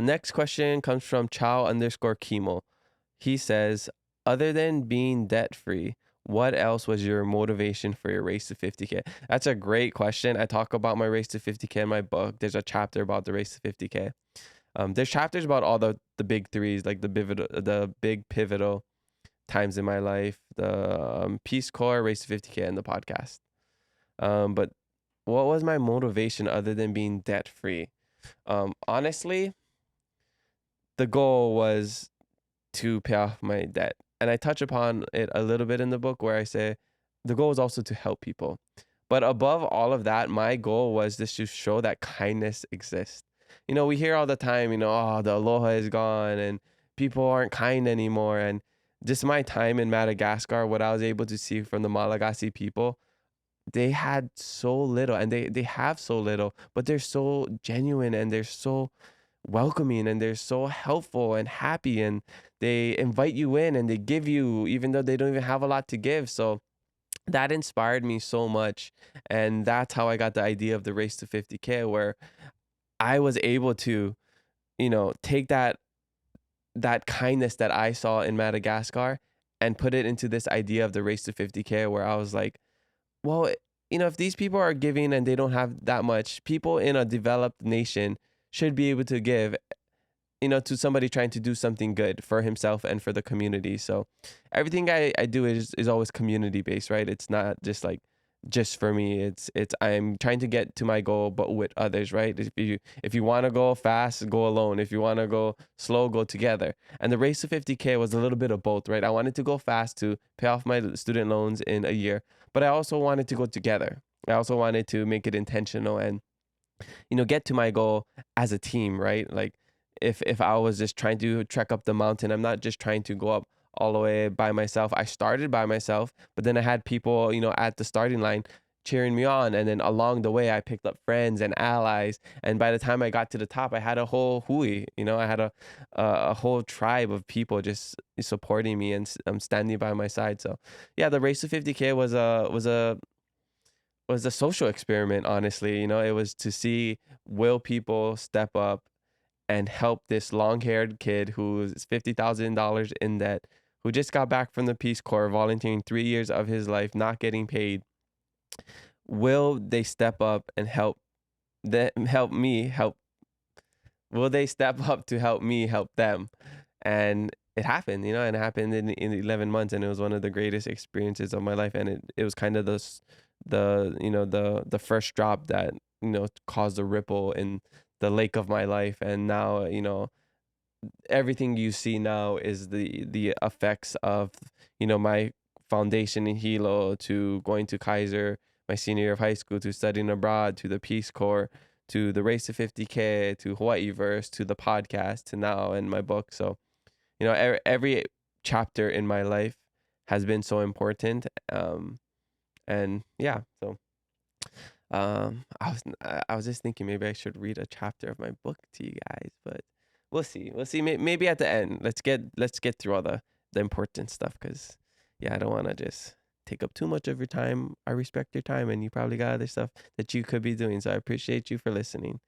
Next question comes from Chow_Kimo. He says, other than being debt free, what else was your motivation for your race to 50K? That's a great question. I talk about my race to 50K in my book. There's a chapter about the race to 50K. There's chapters about all the big threes, like the big pivotal times in my life, the Peace Corps, race to 50K, and the podcast. But what was my motivation other than being debt free? Honestly, the goal was to pay off my debt. And I touch upon it a little bit in the book where I say the goal is also to help people. But above all of that, my goal was just to show that kindness exists. We hear all the time, oh, the aloha is gone and people aren't kind anymore. And just my time in Madagascar, what I was able to see from the Malagasy people, they had so little and they have so little, but they're so genuine and they're so welcoming and they're so helpful and happy, and they invite you in and they give you even though they don't even have a lot to give. So that inspired me so much, and that's how I got the idea of the race to 50K, where I was able to take that kindness that I saw in Madagascar and put it into this idea of the race to 50K, where I was like, well, if these people are giving and they don't have that much, people in a developed nation should be able to give, to somebody trying to do something good for himself and for the community. So everything I do is always community based, right? It's not just like just for me. It's I'm trying to get to my goal, but with others, right? If you want to go fast, go alone. If you want to go slow, go together. And the race to 50K was a little bit of both, right? I wanted to go fast to pay off my student loans in a year, but I also wanted to go together. I also wanted to make it intentional and get to my goal as a team, right? Like if I was just trying to trek up the mountain, I'm not just trying to go up all the way by myself. I started by myself, but then I had people, at the starting line cheering me on, and then along the way I picked up friends and allies, and by the time I got to the top, I had a whole hui, I had a whole tribe of people just supporting me and standing by my side. So yeah, the race to 50K was a social experiment, honestly. It was to see, will people step up and help this long-haired kid who's $50,000 in debt, who just got back from the Peace Corps, volunteering 3 years of his life, not getting paid. Will they step up and help me help? Will they step up to help me help them? And it happened, and it happened in 11 months, and it was one of the greatest experiences of my life. And it was kind of the first drop that caused a ripple in the lake of my life. And now everything you see now is the effects of my foundation in Hilo, to going to Kaiser my senior year of high school, to studying abroad, to the Peace Corps, to the race to 50K, to Hawaii verse, to the podcast, to now in my book. So every chapter in my life has been so important. And yeah, so I was just thinking maybe I should read a chapter of my book to you guys, but we'll see. Maybe at the end, let's get through all the important stuff, because yeah, I don't want to just take up too much of your time. I respect your time, and you probably got other stuff that you could be doing, so I appreciate you for listening.